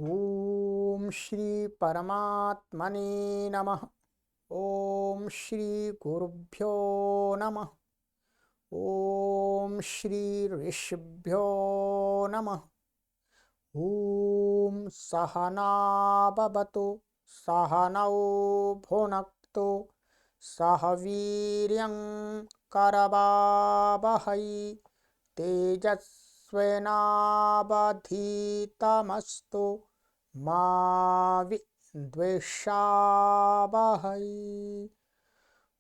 ओम श्री परमात्मने नमः। ओम श्री गुरुभ्यो नमः। ओम श्री ऋषिभ्यो नमः। ओम सहना भवतु सहनौ भुनक्तु सह वीर्यं करवावहै तेजस्विनावधीतमस्तु मा विद्विषावहै।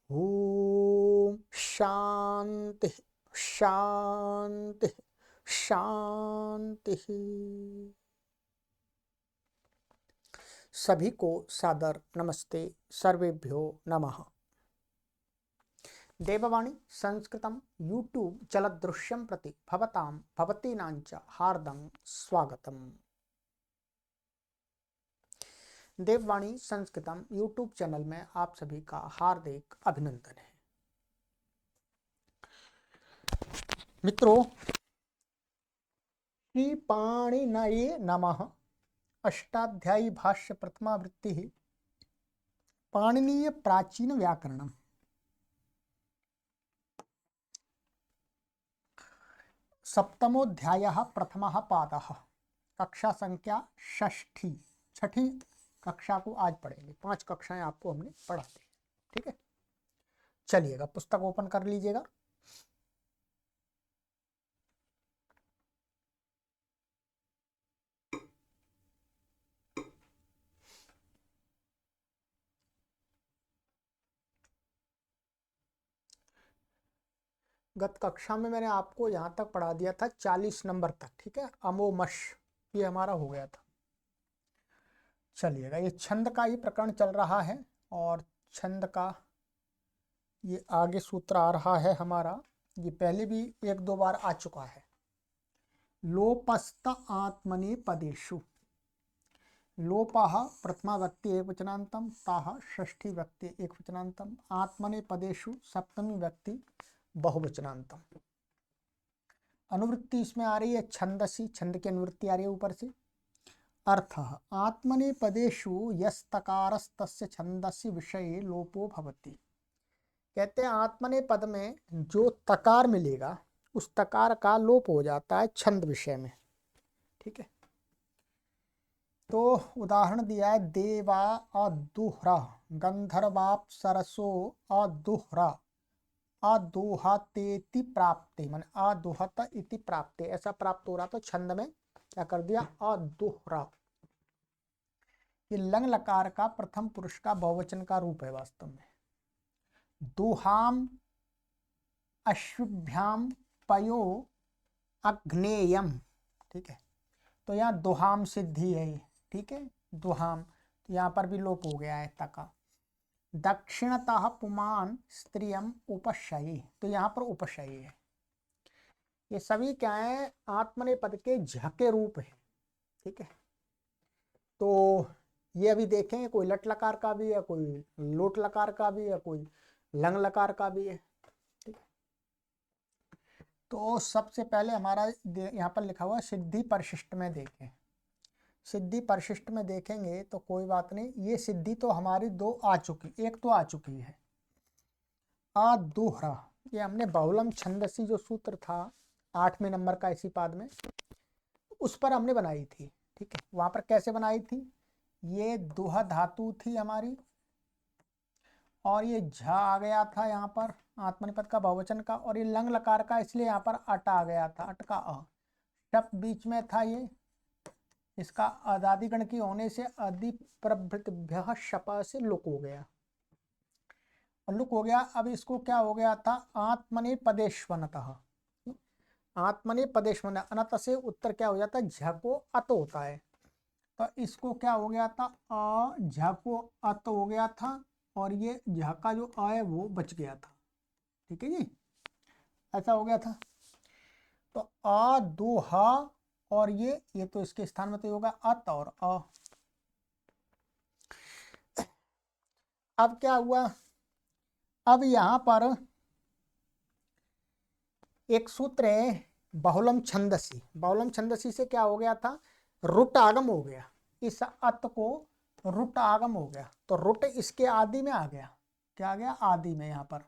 ओम शांति शांति शांति। सभी को सादर नमस्ते। सर्वेभ्यो नमः। देववाणी संस्कृतं यूट्यूब चलदृश्यं प्रति भवतां भवतीनांच हार्दं स्वागतम्। देववाणी संस्कृतम यूट्यूब चैनल में आप सभी का हार्दिक अभिनंदन है। मित्रों, श्री पाणिनये नमः। अष्टाध्यायी भाष्य प्रथमा वृत्ति पाणिनीय प्राचीन व्याकरणम। सप्तमोऽध्यायः प्रथमः पादः। कक्षा संख्या षष्ठी, छठी कक्षा को आज पढ़ेंगे। 5 कक्षाएं आपको हमने पढ़ा दी, ठीक है। चलिएगा, पुस्तक ओपन कर लीजिएगा। गत कक्षा में मैंने आपको यहाँ तक पढ़ा दिया था 40 नंबर तक, ठीक है। अमोमश ये हमारा हो गया था। चलिएगा, ये छंद का ही प्रकरण चल रहा है और छंद का ये आगे सूत्र आ रहा है हमारा। ये पहले भी 1-2 बार आ चुका है। लोपस्त आत्मने पदेषु। लोपः प्रथमा व्यक्ति एकवचनान्तम, ताः षष्ठी व्यक्ति एकवचनान्तम, आत्मने पदेषु सप्तमी व्यक्ति बहुवचनान्तम। अनुवृत्ति इसमें आ रही है छंदसी, छंद की अनुवृत्ति आ रही है ऊपर से। अर्थ आत्मने पदेषु यस्तकारस्तस्य छंदस्य विषये लोपो भवति। कहते हैं आत्मने पद में जो तकार मिलेगा उस तकार का लोप हो जाता है छंद विषय में, ठीक है। तो उदाहरण दिया है देवा अदुह्रा, गंधर्वाप्सरसो अदुह्रा, अदुहतेति प्राप्ते, माने अदुहत इति प्राप्ते, ऐसा प्राप्त हो रहा तो छंद में क्या कर दिया अदुह्रा। ये लंग लकार का प्रथम पुरुष का बहुवचन का रूप है वास्तव में। दुहाम अश्वभ्याम पयो अग्नेयम, ठीक है। तो यहाँ दुहाम सिद्धि है, ठीक है। दुहाम, तो यहाँ पर भी लोप हो गया है तका। दक्षिणतः पुमान स्त्रियम उपशयी, तो यहाँ पर उपशयी है। ये सभी क्या है आत्मने पद के झके रूप है, ठीक है। तो ये अभी देखेंगे, कोई लट लकार का भी है, कोई लोट लकार का भी है, कोई लंग लकार का भी है, ठीक है। तो सबसे पहले हमारा यहाँ पर लिखा हुआ सिद्धि परिशिष्ट में देखें। सिद्धि परिशिष्ट में देखेंगे तो कोई बात नहीं, ये सिद्धि तो हमारी 2 आ चुकी, एक तो आ चुकी है अदुह्रा। ये हमने बहुलम छंदसी जो सूत्र था 8वें नंबर का इसी पाद में, उस पर हमने बनाई थी, ठीक है। वहां पर कैसे बनाई थी, ये दुह धातु थी हमारी और ये झ आ गया था यहाँ पर आत्मनिपद का बहुवचन का, और ये लंग लकार का इसलिए यहाँ पर अट आ गया था, अट का अ। टप बीच में था, ये इसका अदादिगण की होने से अधि प्रभृतिभ्यः शप से लुक हो गया, लुक हो गया। अब इसको क्या हो गया था आत्मने पदेश्वनतः, आत्मने पदेश्वन, अनत से उत्तर क्या हो जाता है झको अत होता है। तो इसको क्या हो गया था अ झको अत हो गया था और ये झ का जो अ है वो बच गया था, ठीक है जी, ऐसा हो गया था। तो अ दो ह और ये तो इसके स्थान में तो होगा अत और अ। अब क्या हुआ, अब यहां पर एक सूत्र है बहुलम छंदसी। बहुलम छंदसी से क्या हो गया था रुट आगम हो गया, इस अत को रुट आगम हो गया, तो रुट इसके आदि में आ गया। क्या आ गया? आदि में। यहाँ पर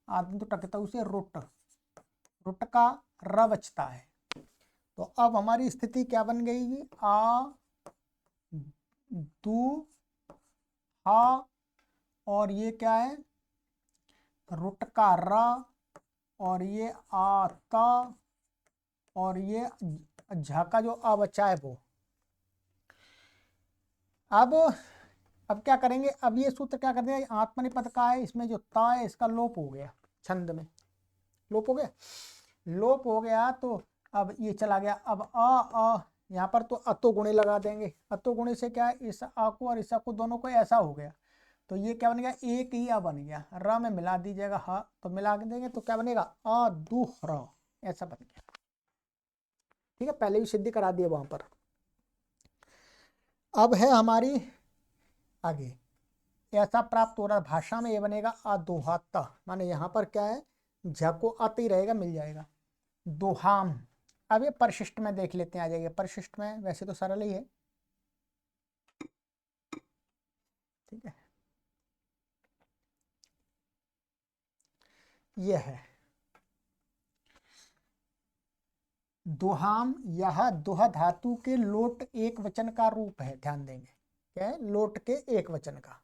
आदि तो टकता उसे रुट, रुट का र बचता है। तो अब हमारी स्थिति क्या बन गई? आ दू हा, और ये क्या है? रुट का र, और ये आता, और ये झा का जो आ बचा है वो। अब क्या करेंगे? अब ये सूत्र क्या कर दिया? आत्मनिपद का है, इसमें जो ता है इसका लोप हो गया, छंद में लोप हो गया। लोप हो गया तो अब ये चला गया। अब अ यहाँ पर तो अतो गुणे लगा देंगे। अतो गुणे से क्या है? इस आ को और इस आ को दोनों को ऐसा हो गया, तो ये क्या बन गया? एक ही आ बन गया। र में मिला दीजिएगा ह, तो मिला देंगे तो क्या बनेगा? अ दु र, ऐसा बन गया। ठीक है, पहले भी सिद्धि करा दिए वहां पर। अब है हमारी आगे, ऐसा प्राप्त हो रहा भाषा में ये बनेगा अदोहाता, माने यहाँ पर क्या है? झ को अत ही रहेगा, मिल जाएगा। दोहाम। अब ये परिशिष्ट में देख लेते हैं, आ जाइए परिशिष्ट में। वैसे तो सरल ही है, ठीक है। ये है दोहाम। यह दोहा धातु के लोट एक वचन का रूप है। ध्यान देंगे, क्या है? लोट के एक वचन का।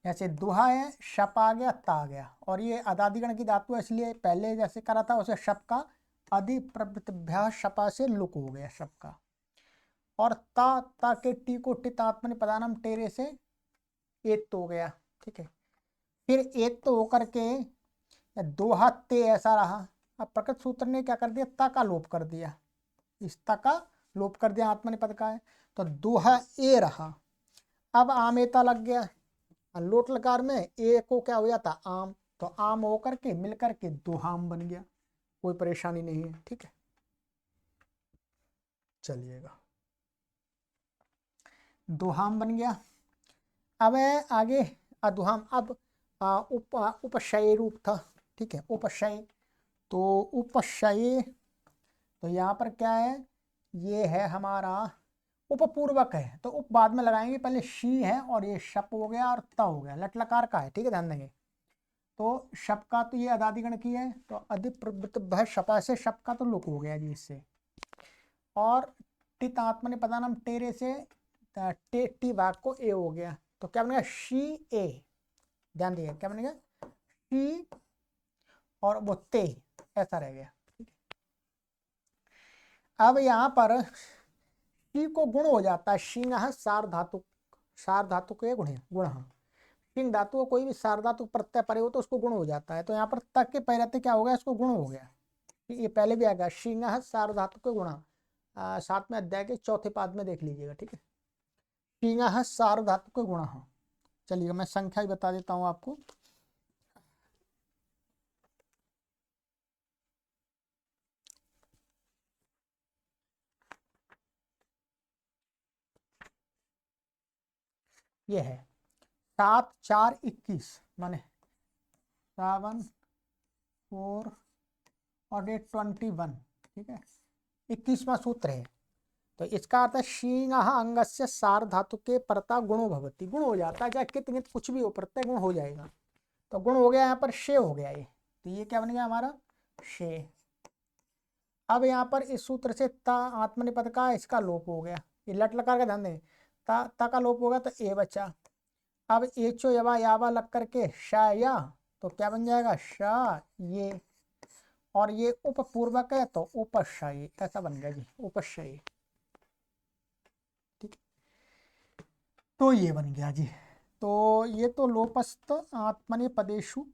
जैसे दुहा है, शप आ गया, ता आ गया, और ये अदादिगण की धातु है, इसलिए पहले जैसे करा था उसे शप का अधि प्रभृतिभ्या शपा से लुक हो गया शप का। और ता के टी को टित आत्मनि पदानम टेरे से एत हो गया। ठीक है, फिर एत तो होकर के दोहा ते ऐसा रहा। अब प्रकृत सूत्र ने क्या कर दिया? ता का लोप कर दिया, इस ता का लोप कर दिया, आत्मनिपद का है, तो दोहा ए रहा। अब आमेता लग गया, लोट लकार में ए को क्या हो जाता? आम, तो आम होकर के मिलकर के दोहाम बन गया, कोई परेशानी नहीं है। ठीक है, चलिएगा, दोहाम बन गया। अब है आगे अधुहाम। अब उपशय रूप था। ठीक है, उपशय, तो उपशय, तो यहाँ पर क्या है? ये है हमारा उपपूर्वक है, तो उप बाद में लगाएंगे, पहले शी है और ये शप हो गया और त हो गया, लट लकार का है। ठीक है, ध्यान देंगे। तो शप का तो ये अदादिगण की है, तो अधिक प्रवृत्त भय शपा से शप का तो लुक हो गया जी इससे। और टित आत्मनि पदानम टेरे से टे टी वाक को ए हो गया, तो क्या बनेगा? शी ए। ध्यान दिए, क्या बनेगा? शी और वो ते, ऐसा रह गया। अब यहाँ पर शी को गुण हो जाता है, शिंग सार धातु, सार धातु के गुण है, गुण। शिंग धातु को कोई भी सार धातु प्रत्यय परे हो तो उसको गुण हो जाता है, तो यहाँ पर तक के पहले क्या हो गया? इसको गुण हो गया। ये पहले भी आएगा, शिंग सार धातु के गुण। 7वें अध्याय के चौथे पाद में देख लीजिएगा। ठीक है, शिंग सार धातु के गुण। चलिए मैं संख्या ही बता देता हूँ आपको। ये है 7 4 21, माने 7 4 और 21। ठीक है, 21वां सूत्र है। तो इसका अर्थ है शींग अंगस्य सार धातु के परता गुणो भवती, गुण हो जाता है, चाहे कितने कुछ भी हो, प्रत्यय गुण हो जाएगा। तो गुण हो गया, यहाँ पर शे हो गया ये, तो ये क्या बन गया हमारा? शे। अब यहाँ पर इस सूत्र से ता आत्मनिपद का इसका लोप हो गया, ये लट लकार का ध्यान दें, ता का लोप होगा तो ए बचा। अब एचो यवा यावा लग करके शा या, तो क्या बन जाएगा? शा ये, और ये उपपूर्वक है तो उपशयी, ऐसा बन गया जी, उपशयी। ठीक, तो ये बन गया जी। तो ये तो लोपस्त आत्मनि पदेशु,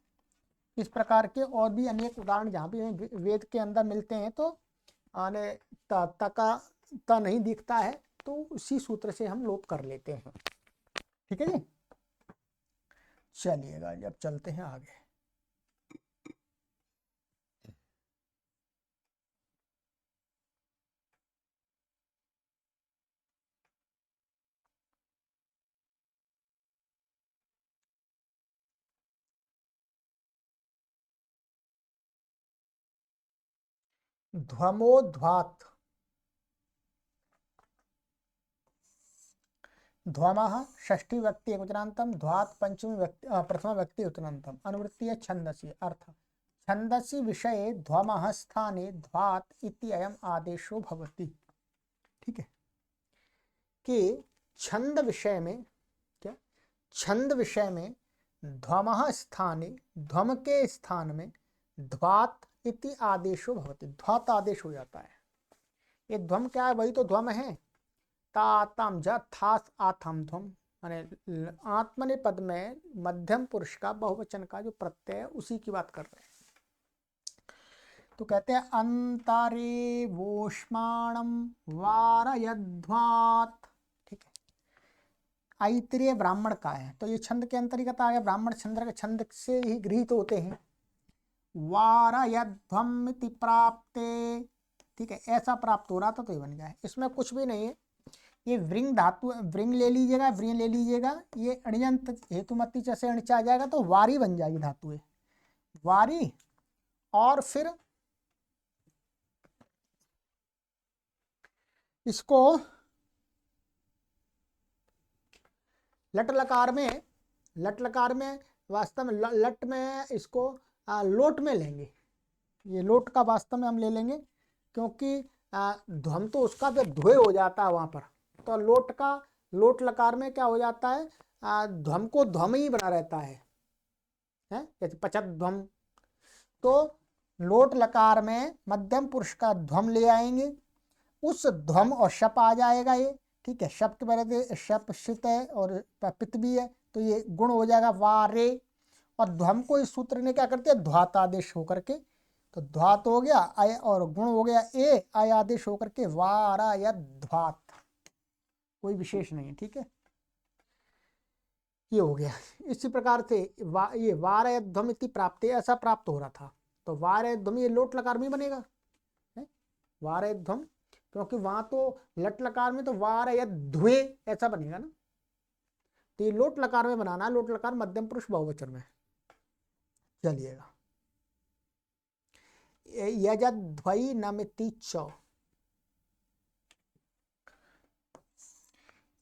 इस प्रकार के और भी अनेक उदाहरण जहाँ भी वेद के अंदर मिलते हैं, तो आने का ता नहीं दिखता है, तो उसी सूत्र से हम लोप कर लेते हैं। ठीक है जी, चलिएगा जी, अब चलते हैं आगे। ध्वमोध्वात, ध्वमः षष्ठी व्यक्ति एकवचनान्तम ध्वात् पंचमी व्यक्ति प्रथमा व्यक्ति उत्तरान्तम। अनुवृत्ति है छंदसि। अर्थ छंदसि विषये ध्वमः स्थाने ध्वात् इति अयम आदेशो भवति। ठीक है कि छंद विषय में क्या, छंद विषय में ध्वमः स्थाने, ध्वम के स्थान में ध्वात् इति आदेशो भवति, ध्वात् आदेश हो जाता है। ये ध्वम क्या है, वही तो ध्वम है। ताताम जा थास आथम ध्वम, माने आत्मने पद में मध्यम पुरुष का बहुवचन का जो प्रत्यय है उसी की बात कर रहे हैं। तो कहते हैं अंतरे वोष्माणम वारयध्वात्। ठीक है, ऐतरेय ब्राह्मण का है तो ये छंद के अंतर्गत आ गया। ब्राह्मण छंद से ही गृहीत होते हैं। वारयध्वम इति प्राप्ते। ठीक है, ऐसा प्राप्त हो रहा था तो ये बन गया है। इसमें कुछ भी नहीं है, ये वृंग धातु, वृंग ले लीजिएगा, वृंग ले लीजिएगा, ये अण्यंत हेतुमती से अणिच आ जाएगा तो वारी बन जाएगी धातु है, वारी। और फिर इसको लट लकार में, लट लकार में वास्तव में लट में इसको लोट में लेंगे। ये लोट का वास्तव में हम ले लेंगे क्योंकि ध्वम तो उसका फिर धुए हो जाता है वहां पर। तो लोट का, लोट लकार में क्या हो जाता है, ध्वम को ध्वम ही बना रहता है जैसे पचत ध्वम। तो लोट लकार में मध्यम पुरुष का ध्वम ले आएंगे, उस ध्वम और शप आ जाएगा ये। ठीक है, शप के पहले शप शित है और पित भी है तो ये गुण हो जाएगा वारे। और ध्वम को इस सूत्र ने क्या करते हैं, ध्वात आदेश होकर के, तो ध्वात हो गया अय और गुण हो गया ए, अय आदेश होकर के वारा या ध्वात, कोई विशेष नहीं है। ठीक है, ये हो गया। इसी प्रकार से ये वारयध्वम इति प्राप्त, ऐसा प्राप्त हो रहा था तो वारयध्वम ये लोट लकार में बनेगा वारयध्वम, क्योंकि वहां तो लट लकार में तो वारयध्वे ऐसा बनेगा ना। तो ये लोट लकार में बनाना है, लोट लकार मध्यम पुरुष बहुवचन में। चलिएगा, यजध्वई नमिति च,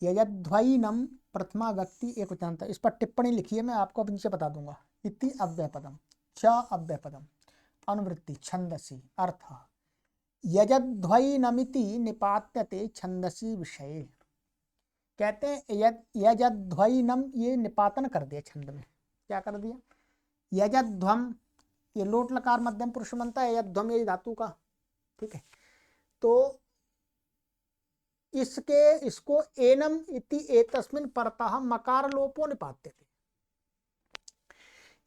यजध्वईनम प्रथमा व्यक्ति एकवचनांत। इस पर टिप्पणी लिखी है, मैं आपको अब नीचे बता दूंगा। इति अव्ययपदम, च अव्ययपदम, अनुवृत्ति छंदसी। अर्थ यजध्वईनमिति निपात्यते छंदसी विषये। कहते हैं यजध्वईनम, ये निपातन कर दिया छंद में। क्या कर दिया, यजध्वम, ये लोट लकार मध्यम पुरुष बनता है, यजध्वम ये धातु का। ठीक है, तो इसको एनम इति एतस्मिन् परतः मकार लोपो निपात्यते।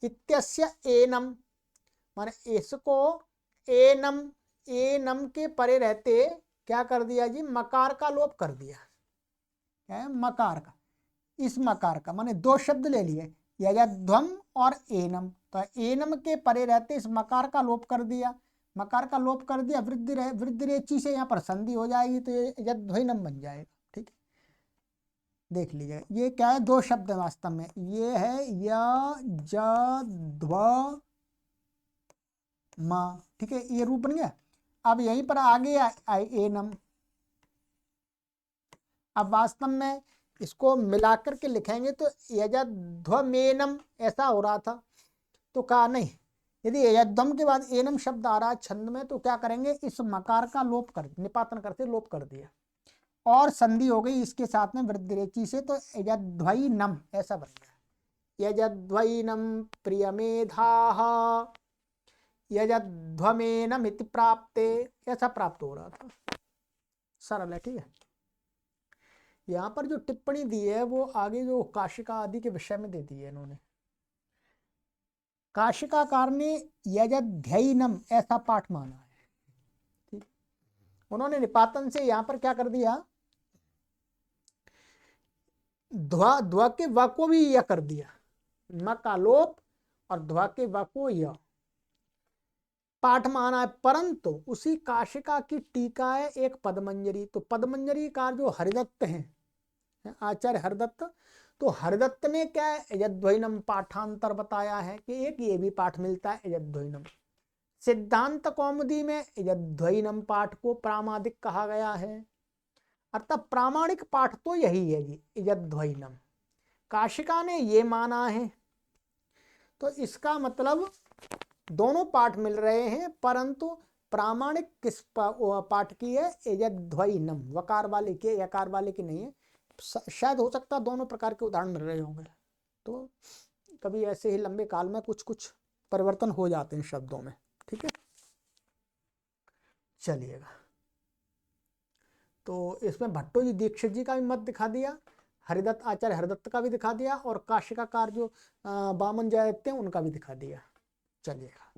इत्यस्य एनम माने इसको एनम, एनम के परे रहते क्या कर दिया जी, मकार का लोप कर दिया। क्या है, मकार का, इस मकार का, माने दो शब्द ले लिए यजध्वम और एनम। तो एनम के परे रहते इस मकार का लोप कर दिया, मकार का लोप कर दिया, वृद्धि रेची से यहाँ पर संधि हो जाएगी तो ये यजध्वईनम बन जाएगा। ठीक है, देख लीजिए ये क्या है, दो शब्द है वास्तव में। ये है यजध्व मा। ठीक है, ये रूप बन गया। अब यहीं पर आगे एनम, अब वास्तव में इसको मिलाकर के लिखेंगे तो यजध्वमेनम ऐसा हो रहा था। तो कहा नहीं, यदि यजध्वम के बाद एनम शब्द आ रहा है छंद में तो क्या करेंगे, इस मकार का लोप कर, निपातन करते लोप कर दिया और संधि हो गई इसके साथ में वृद्धि रेची से, तो यजध्वईनम ऐसा बन गया। यजध्वईनम प्रियमेधाः यजध्वमेनम इति प्राप्ते, ऐसा प्राप्त हो रहा था। सरल है। ठीक है, यहाँ पर जो टिप्पणी दी है वो आगे जो काशिका आदि के विषय में दे दी है इन्होंने। काशिकाकार ने यजध्ययनम ऐसा पाठ माना है। ठीक, उन्होंने निपातन से यहां पर क्या कर दिया, ध्वा, ध्वा के व को भी यह कर दिया, म का लोप और ध्वा के व को यह पाठ माना है। परंतु उसी काशिका की टीका है एक पदमंजरी। तो पदमंजरी का जो हरिदत्त हैं, आचार्य हरदत्त, तो हरदत्त ने क्या है, यजध्वईनम पाठांतर बताया है कि एक ये भी पाठ मिलता है यजध्वईनम। सिद्धांत कौमुदी में यजध्वईनम पाठ को प्रामादिक कहा गया है अर्थात प्रामाणिक पाठ तो यही है जी, यद्वैनम। काशिका ने ये माना है, तो इसका मतलब दोनों पाठ मिल रहे हैं, परंतु प्रामाणिक किस पाठ की है? यद्वैनम, वकार वाले की, यकार वाले की नहीं है। शायद हो सकता है दोनों प्रकार के उदाहरण मिल रहे होंगे, तो कभी ऐसे ही लंबे काल में कुछ कुछ परिवर्तन हो जाते हैं शब्दों में, ठीक है। चलिएगा, तो इसमें भट्टो जी दीक्षित जी का भी मत दिखा दिया, हरिदत्त आचार्य हरिदत्त का भी दिखा दिया, और काशिकाकार जो बामन जयते हैं उनका भी दिखा दिया। चलिएगा,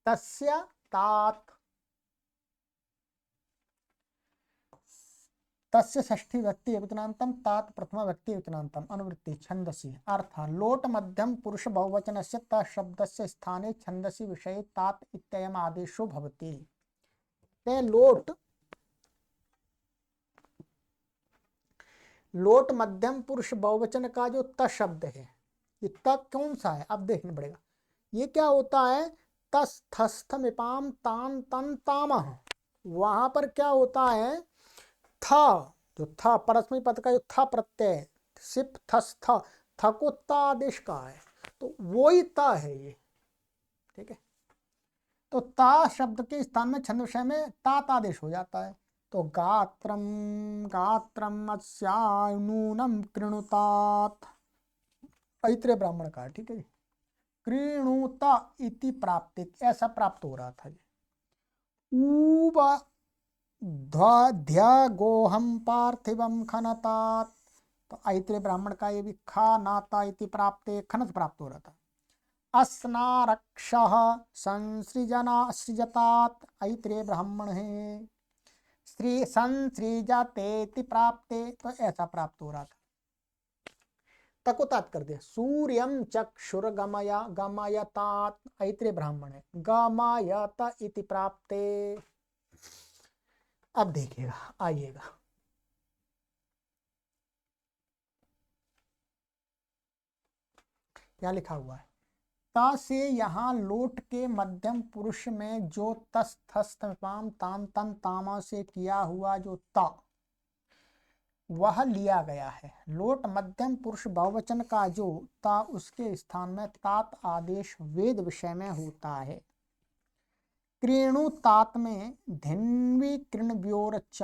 तस्य तात, तस्य षष्ठी व्यक्ति विकनांतम, तात प्रथमा व्यक्ति विकनांतम, अनुवृत्ति छंदसी अर्थ लोट मध्यम पुरुष बहुवचनस्य त शब्दस्य स्थाने छंदसी विषये तात इत्ययम आदेशो भवति। ते लोट, लोट मध्यम पुरुष बहुवचन का जो त शब्द है, ये त कौन सा है? अब देखना पड़ेगा, ये क्या होता है? तस थस्थ मिपाम तान तन तामह, वहां पर क्या होता है? था, जो था परस्मै पद का जो था प्रत्यय, सिप थस था, था को ता आदेश का है, तो वो ही ता है ये, ठीक है। तो ता शब्द के स्थान में छंद विषय में तात आदेश हो जाता है। तो गात्रम, गात्रम अस्यानूनम कृणुतात, ऐत्रेय ब्राह्मण का, ठीक है जी। कृणुता इति प्राप्ति, ऐसा प्राप्त हो रहा था जी। ऊबा गोहम पार्थिवम खनतात, तो ऐत्रेय ब्राह्मण का ये भी खा नाता इति प्राप्ते, खनत प्राप्त हो रहा था। अस्नारक्षः संसृजना सृजतात, ऐत्रेय ब्राह्मण है। स्त्री संसृजते प्राप्ते, तो ऐसा प्राप्त हो रहा था, तकुतात कर दिया। सूर्यम चक्षुर गमया गमयतात, ऐत्रेय ब्राह्मण है, गमयत इति प्राप्ते। अब देखिएगा, आइएगा, क्या लिखा हुआ है? ता से यहाँ लोट के मध्यम पुरुष में जो तस थस पाम तान तन तामा से किया हुआ जो ता, वह लिया गया है। लोट मध्यम पुरुष बहुवचन का जो ता, उसके स्थान में तात आदेश वेद विषय में होता है। कृणु तात में धिन्वी कृण व्योरच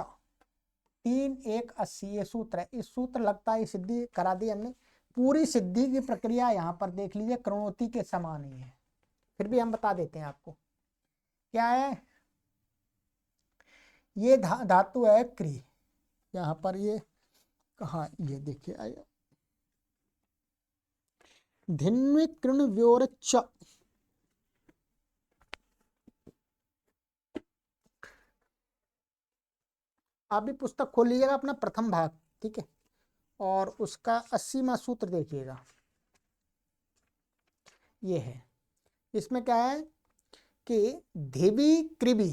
3-1-80 ये सूत्र है। इस सूत्र लगता है सिद्धि करा दी हमने, पूरी सिद्धि की प्रक्रिया यहाँ पर देख लीजिए, कृणोति के समान ही है, फिर भी हम बता देते हैं आपको क्या है। ये धातु है क्री, यहाँ पर ये कहा, ये देखिए आया धिन्वी कृण व्योरच, आप भी पुस्तक खोल लीजिएगा अपना प्रथम भाग, ठीक है, और उसका 80वां सूत्र देखिएगा, ये है। इसमें क्या है कि धिवी कृवि,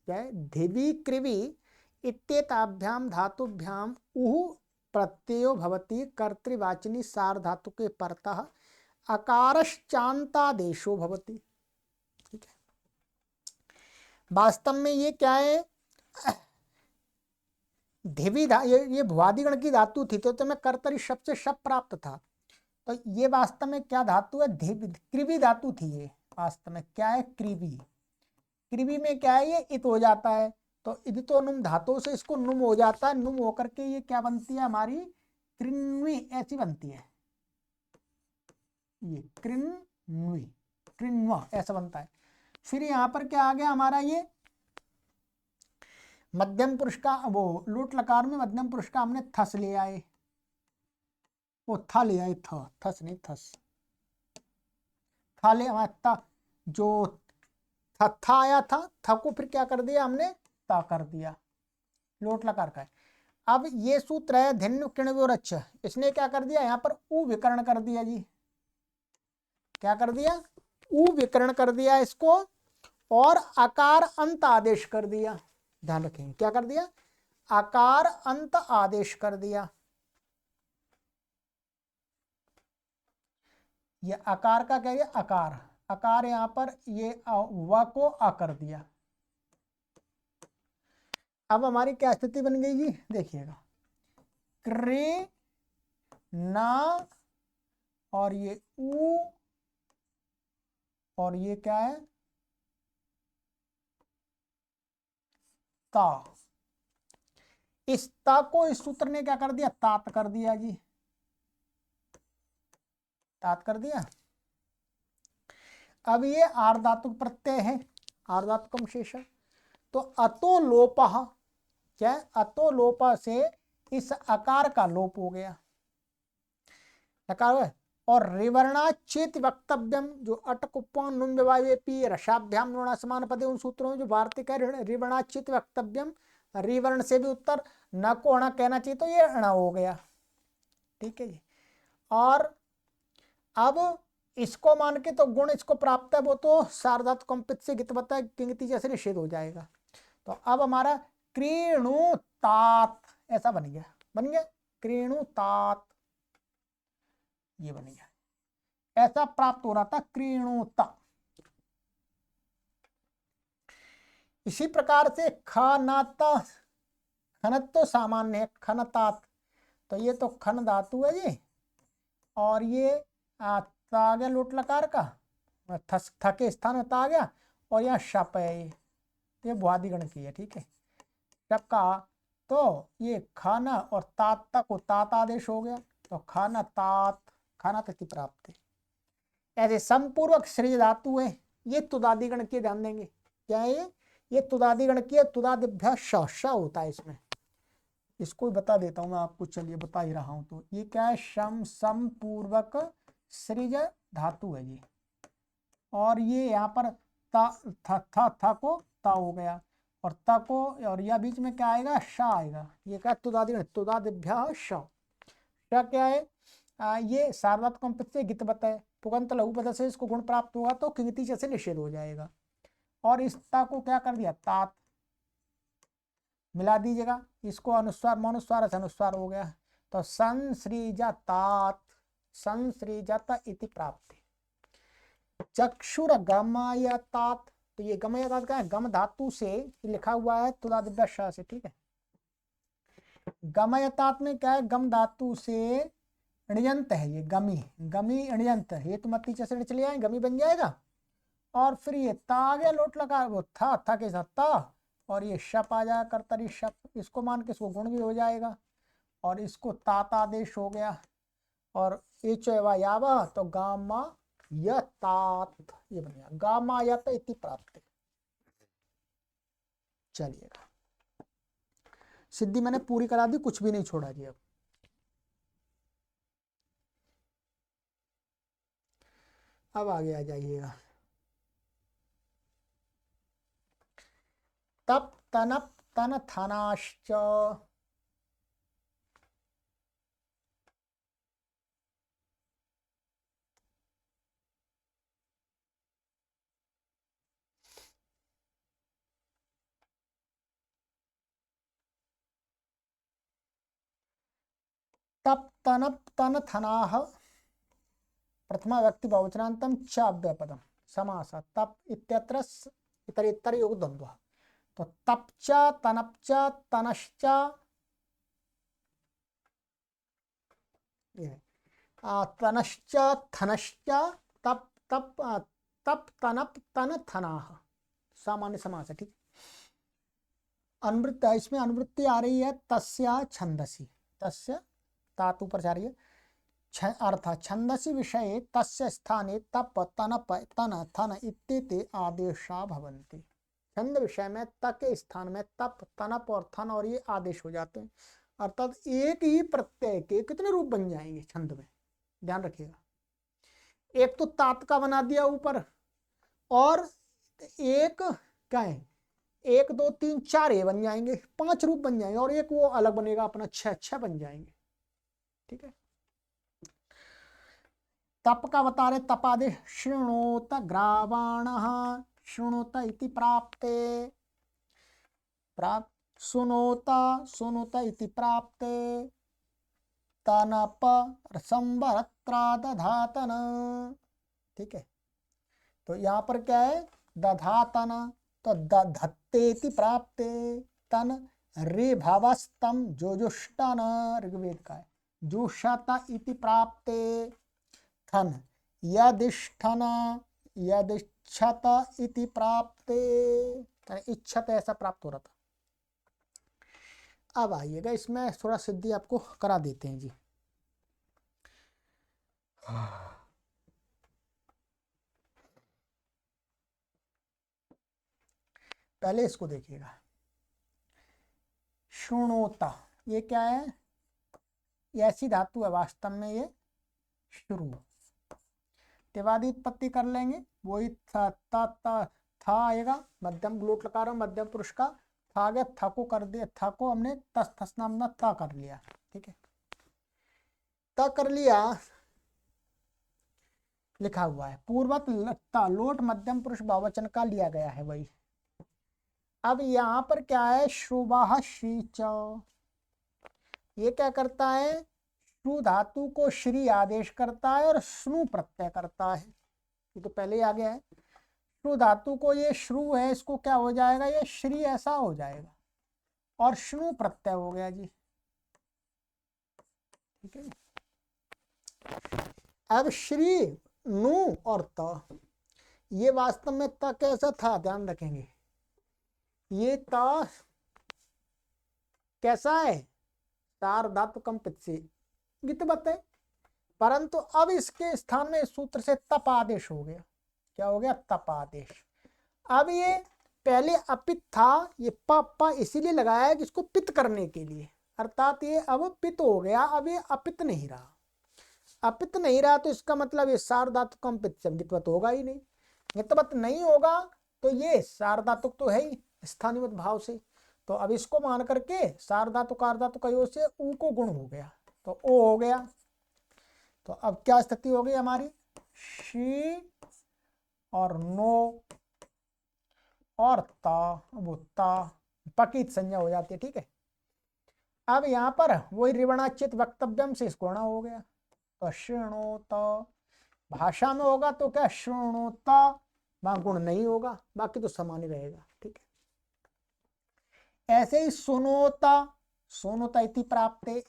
क्या है? धिवी कृवि इत्येताभ्याम धातुभ्याम उह प्रत्ययो भवति, कर्तृवाचिनी सार धातु के परतः अकारश्चान्तादेशो भवति, ठीक है। वास्तव में ये क्या है? धिवी ये भुवादिगण की धातु थी, तो मैं कर्तरी शब्द से शब्द प्राप्त था, तो ये वास्तव में क्या धातु है? कृवि धातु थी ये, वास्तव में क्या है? कृवि। कृवि में क्या है? ये इत हो जाता है, तो इदितो नुम धातु से इसको नुम हो जाता है, नुम होकर के ये क्या बनती है हमारी? कृन्वी, ऐसी बनती है, ये कृन्वी, कृन्वा ऐसा बनता है। फिर यहाँ पर क्या आ गया हमारा? ये मध्यम पुरुष का, वो लूट लकार में मध्यम पुरुष का हमने थस ले आए, वो था ले आए, था, थस नहीं, थस था ले आया, जो था आया था, था को फिर क्या कर दिया हमने? ता कर दिया, लोट लकार का है। अब ये सूत्र है धिन्न किण्वोरच्छ, इसने क्या कर दिया? यहाँ पर उ विकरण कर दिया जी, क्या कर दिया? उ विकरण कर दिया इसको, और आकार अंत आदेश कर दिया। ध्यान रखेंगे, क्या कर दिया? आकार अंत आदेश कर दिया। ये आकार का क्या है? आकार, आकार यहाँ पर ये व को आ कर दिया। अब हमारी क्या स्थिति बन गई जी, देखिएगा, क्रे ना और ये ऊ और ये क्या है ता। इस ता को इस सूत्र ने क्या कर दिया, तात कर दिया जी, तात कर दिया। अब ये आर्धातुक प्रत्यय है, आर्धातुकम शेष, तो अतो लोपः, क्या अतो लोपः से इस अकार का लोप हो गया, नकार। और रिवर्णाचेत वक्तव्यम, जो अटक उपमान नुम विवाहेपी रसाभ्याम नुणा समान पदे, उन सूत्रों में जो वार्तिक है, रिवर्णाचेत वक्तव्यम, रिवर्ण से भी उत्तर, न को अण कहना चाहिए तो ये अण हो गया, ठीक है जी। और अब इसको मान के तो गुण इसको प्राप्त है, वो तो सार्वधातु कंपित से गितवता किंगति जैसे निषेध हो जाएगा। तो अब हमारा क्रीणुतात ऐसा बन गया, बन गया क्रीणुतात, ये बन गया, ऐसा प्राप्त हो रहा था क्रीणुता। इसी प्रकार से खनाता, खनत तो सामान्य है, खनतात, तो ये तो खन धातु है जी, और ये ता आ गया लोट लकार का, थ के स्थान में ता आ गया, और यहाँ शप है, ये भुआदि गण की है, ठीक है, शप का, तो ये खाना और तात को तात आदेश हो गया, तो खाना तात, खाना तक की प्राप्ति। ऐसे समपूर्वक श्रेय धातु है, ये तुदादि गण के, ध्यान देंगे क्या है ये तुदादि गण की, तुदादिभ्य श होता है इसमें, इसको बता देता हूं मैं आपको, चलिए बता ही रहा हूं। तो ये क्या है, समपूर्वक सृज धातु है जी, और ये यहाँ पर था को ता हो गया, और ता को, और यह बीच में क्या आएगा, श आएगा, ये क्या तुदादि, तुदादिभ्य श क्या है, ये सार्वधातुक कंपित से गितवत है, पुगंत लघु पद से इसको गुण प्राप्त होगा तो किंगति जैसे निषेध हो जाएगा, और इस ता को क्या कर दिया, तात मिला दीजिएगा, इसको अनुस्वार मनुस्वार से अनुस्वार हो गया, तो संसृजतात, संसृजत इति प्राप्ति। चक्षुर गमयतात, तो ये गमयतात क्या है, गम धातु से लिखा हुआ है तुदादिभ्य श से, ठीक है। गमयतात में क्या है, गम धातु से णियंत है, ये गमी, गमी णियंत है, ये तो मत्ती चले चले आए, गमी बन जाएगा, और फिर ये ता आ गया लोट लगा, वो था के साथ ता, और ये शप आ जाएगा, कर्तरी शप, इसको मान के इसको गुण भी हो जाएगा, और इसको तात आदेश हो गया, और यावा, तो गामा यतात, ये बन गया गामा यत इति प्राप्त। चलिएगा, सिद्धि मैंने पूरी करा दी, कुछ भी नहीं छोड़ा जी। अब आगे आ जाइएगा, तप तनप तन थनाश्च, तप तनप तन थनाह, प्रथमा व्यक्ति बहुवचनांतम च अव्ययपदम समास, तप इत्यत्र इतर योग द्वंद्व, तो तपच तनपच तनश्च, तनश्च थनश्च, तप तप तप तनप तन थनाह, सामान्य समास है, ठीक। अनुवृत्ति, इसमें अनुवृत्ति आ रही है तस्या छंदसी, तस्य धातु पर जा रही है, अर्थ छंदसी विषय तस्य स्थाने तप तनप तन थन इत्येते आदेशा भवन्ति। छंद विषय में त के स्थान में तप तनप और थन और ये आदेश हो जाते हैं, अर्थात एक ही प्रत्यय के कितने रूप बन जाएंगे छंद में, ध्यान रखिएगा। एक तो तात का बना दिया ऊपर, और एक क्या है, 1 2 3 4 ये बन जाएंगे, 5 रूप बन जाएंगे, और एक वो अलग बनेगा अपना, 6 बन जाएंगे, ठीक है। तप का बता रहे, तपादे शृणोत ग्रावाण, शृणोत इति प्राप्ते, प्राप्त सुनोता, सुनोत इति प्राप्ते, तनप संवरत्रा दधातन, ठीक है। तो यहाँ पर क्या है, दधातन, तो दधत्ते इति प्राप्ते, तन रे भावस्तम जोजुष्टन ऋग्वेद का है। जुषत इति प्राप्ते थन यदिष्ठन यदिच्छत इति प्राप्ते, इच्छत ऐसा प्राप्त हो रहा था। अब आइएगा इसमें थोड़ा सिद्धि आपको करा देते हैं जी। पहले इसको देखिएगा, शृणोता, ये क्या है? ये ऐसी धातु है वास्तव में, ये शुरू तेवादी उत्पत्ति कर लेंगे, वही था आएगा, मध्यम लोट लगा रहा हूं, मध्यम पुरुष का था गया, था को कर दिया, था को हमने तस थस नामना ता कर लिया, ठीक है, ता कर लिया, लिखा हुआ है पूर्वत लगता लोट मध्यम पुरुष बहुवचन का लिया गया है वही। अब यहाँ पर क्या है? श्रुवाह श्रीच, ये क्या करता है? श्रु धातु को श्री आदेश करता है और स्नु प्रत्यय करता है, ये तो पहले ही आ गया है। श्रु धातु को, ये श्रु है, इसको क्या हो जाएगा? ये श्री ऐसा हो जाएगा और स्नु प्रत्यय हो गया जी, ठीक है। अब श्री नु और त, ये वास्तव में त कैसा था ध्यान रखेंगे, ये त कैसा है? सार धातु कंपित से गीतवत है, परंतु अब इसके स्थान में इस सूत्र से तप आदेश हो गया। क्या हो गया? तप आदेश। अब ये पहले अपित था, ये प इसीलिए लगाया है कि इसको पित करने के लिए, अर्थात ये अब पित हो गया, अब ये अपित नहीं रहा। अपित नहीं रहा तो इसका मतलब ये सार धातु कंपित से गीतवत होगा ही नहीं, गीतवत नहीं होगा तो ये सार धातु तो है ही स्थानीय भाव से, तो अब इसको मान करके सार धातु कार धातु का योग से ऊ को गुण हो गया, तो ओ हो गया। तो अब क्या स्थिति हो गई हमारी? शी और नो और ता, वो ता पकित संज्ञा हो जाती है, ठीक है। अब यहाँ पर वही ऋणाचित वक्तव्यम से इसको हो गया, तो श्रृणोत भाषा में होगा तो क्या? श्रृणोता, वहां गुण नहीं होगा, बाकी तो समान ही रहेगा, ठीक है। ऐसे ही सुनोता, सुनोता इति प्राप्ते,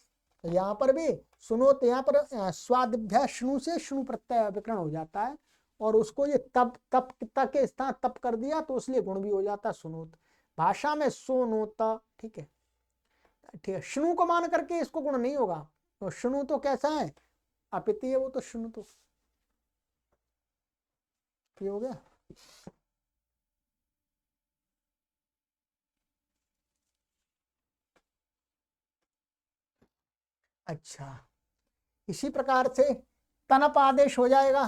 तो यहाँ पर भी सुनोत, यहाँ पर स्वादिभ्या श्नु से श्नु प्रत्यय विकरण हो जाता है और उसको ये तप तप के स्थान तप कर दिया तो इसलिए गुण भी हो जाता है सुनोत, भाषा में सोनोता, ठीक है, ठीक है। श्नु को मान करके इसको गुण नहीं होगा, तो श्नु तो कैसा है? अपिति है वो, तो श्नु तो ये हो गया। अच्छा, इसी प्रकार से तनप आदेश हो जाएगा,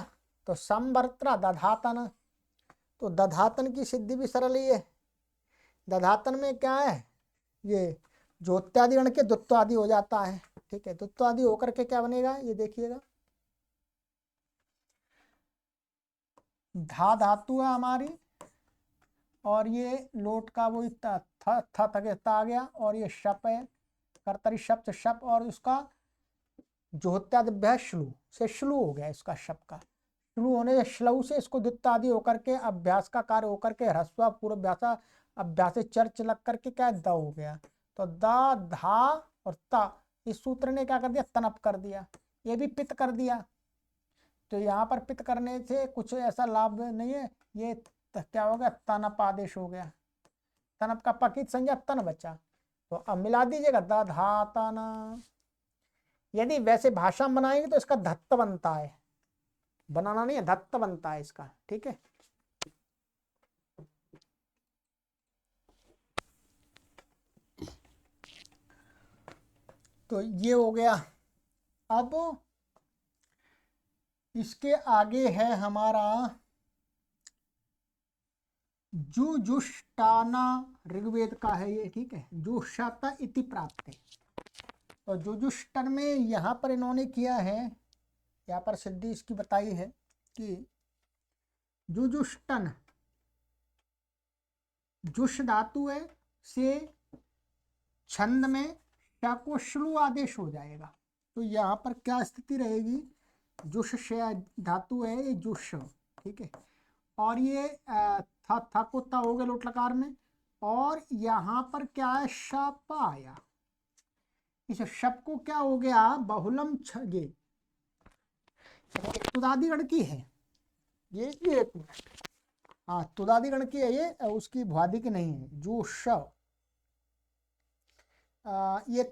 तो संवर्त्र दधातन, तो दधातन की सिद्धि भी सरल ही है। दधातन में क्या है? ये ज्योत्यादि गण के दुत्वादि हो जाता है, ठीक है। दुत्वादि होकर के क्या बनेगा? ये देखिएगा, धा धातु है हमारी और ये लोट का वही था आ गया और ये शप है, कर्तरी शब्द शप, और उसका ज्योत्यादिभ्य श्लू से श्लू हो गया, इसका शप का श्लू होने से श्लू से इसको द्वित्वादि होकर के अभ्यास का कार्य होकर के ह्रस्व पूर्वाभ्यास अभ्यास चर्च लग करके क्या द हो गया, तो दा धा और ता, इस सूत्र ने क्या कर दिया? तनप कर दिया, ये भी पित कर दिया। तो यहाँ पर पित करने से कुछ ऐसा लाभ नहीं है, ये क्या हो गया? तनप आदेश हो गया, तनप का पकित संज्ञा तन बचा, तो अब मिला दीजिएगा दा धा तना। यदि वैसे भाषा में बनाएंगे तो इसका धत्त बनता है, बनाना नहीं है, धत्त बनता है इसका, ठीक है। तो ये हो गया। अब इसके आगे है हमारा जुजुष्टाना, ऋग्वेद का है ये, ठीक है। जुषाता इति प्राप्त है, तो जुजुष्टन में यहाँ पर इन्होंने किया है, यहाँ पर सिद्धि इसकी बताई है कि जुजुष्टन जुष धातु है से छंद में क्या को श्लू आदेश हो जाएगा, तो यहाँ पर क्या स्थिति रहेगी? जुष से धातु है ये जुष, ठीक है, और ये था को ता हो गया लोट लकार में, और यहाँ पर क्या है, शप आया। इस शप को क्या हो गया, बहुलम ये तुदादी गण की है ये एक मिनट, हाँ तुदादी गण की है ये, उसकी भुआदी की नहीं है। जो श ये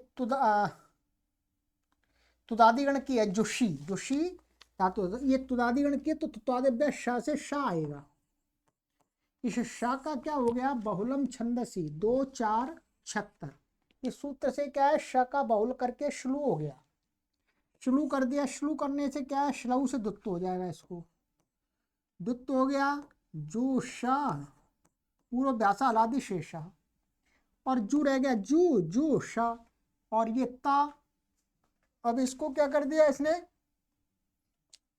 तुदादी गण की है, जोशी जोशी धातु, ये तुदादी गण की है, तो तुदादिव्य श से श आएगा। इस श का क्या हो गया, बहुलम छंदसी 2 4 76। इस सूत्र से क्या है, श का बहुल करके श्लू हो गया, श्लू कर दिया। श्लू करने से क्या है, श्लऊ से दुत्त हो जाएगा, इसको दुत्त हो गया। जू श पूर्व व्यासा अलादि शेषा, और जू रह गया जू जू श, और ये ता। अब इसको क्या कर दिया इसने,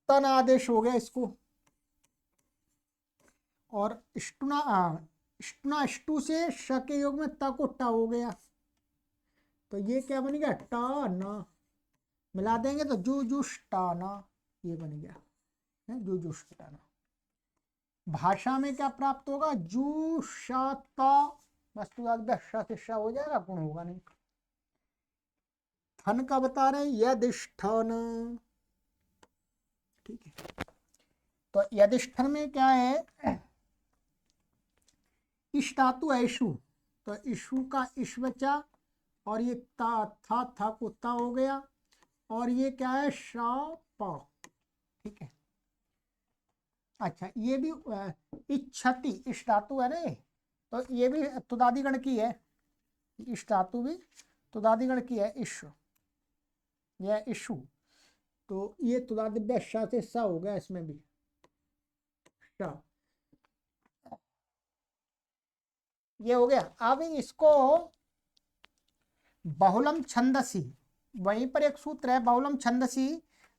तन आदेश हो गया इसको, और स्टुना स्टू से श के योग में ता को टा हो गया, तो ये क्या बन गया, टा ना, मिला देंगे तो जू जुष्टाना, ये बन गया है जू जुष्टाना। भाषा में क्या प्राप्त होगा, जू शाता, वस्तु से श हो जाएगा, गुण होगा नहीं। थन का बता रहे हैं, यदिष्ठन, ठीक है। तो यदिष्ठन में क्या है, इश धातु ऐशु, तो इशु का इश्वचा, और ये था को ता हो गया, और ये क्या है, शापा, ठीक है। अच्छा ये भी इच्छति, इश धातु है ना, तो ये भी तुदादी गण की है, इश धातु भी तुदादी गण की है, इशु, यह इशु, तो ये तुदादिव्य श से स हो गया, इसमें भी श, ये हो गया। अब इसको बहुलम छंदसी, वहीं पर एक सूत्र है बहुलम छंदसी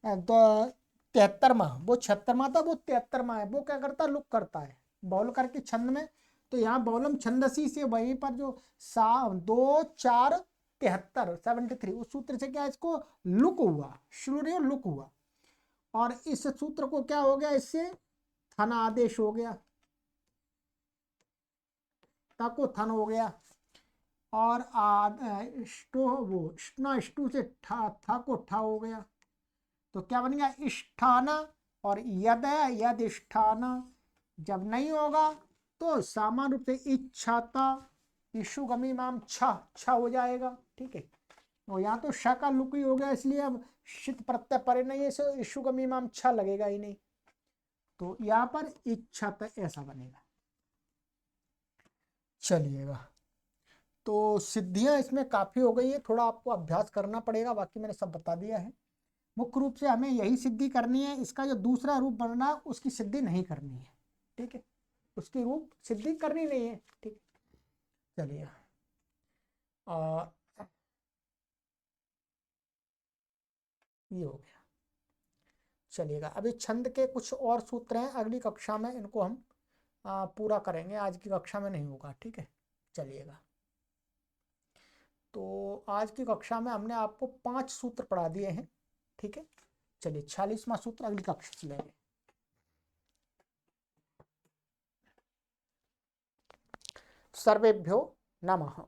73वां, वो 76वां था, वो 73वां है। वो क्या करता है, लुक करता है बहुल करके छंद में, तो यहाँ बहुलम छंदसी से वहीं पर जो 2 4 73 73, उस सूत्र से क्या इसको लुक हुआ, श्लूर्य लुक हुआ, और इस सूत्र को क्या हो गया, इससे थन आदेश हो गया, ताको थन हो गया, और वो स्टू से था को ठा हो गया, तो क्या बन गया, इष्ठाना, और यद है यदिष्ठाना। जब नहीं होगा तो सामान्य रूप से इच्छाता, इशुगमी माम छ हो जाएगा, ठीक है। और यहाँ तो श का लुक ही हो गया, इसलिए अब शित प्रत्यय परे नहीं है, इसे इशुगमी माम छ लगेगा ही नहीं, तो यहाँ पर इच्छा ऐसा बनेगा। चलिएगा, तो सिद्धियां इसमें काफी हो गई है, थोड़ा आपको अभ्यास करना पड़ेगा, बाकी मैंने सब बता दिया है। मुख्य रूप से हमें यही सिद्धि करनी है, इसका जो दूसरा रूप बनना उसकी सिद्धि नहीं करनी है, ठीक है, उसकी रूप सिद्धि करनी नहीं है, ठीक। चलिए ये हो गया। चलिएगा, अभी छंद के कुछ और सूत्र हैं, अगली कक्षा में इनको हम पूरा करेंगे, आज की कक्षा में नहीं होगा, ठीक है। चलिएगा, तो आज की कक्षा में हमने आपको 5 सूत्र पढ़ा दिए हैं, ठीक है। चलिए 46वां सूत्र अगली कक्षा से लेंगे। सर्वेभ्यो नमः।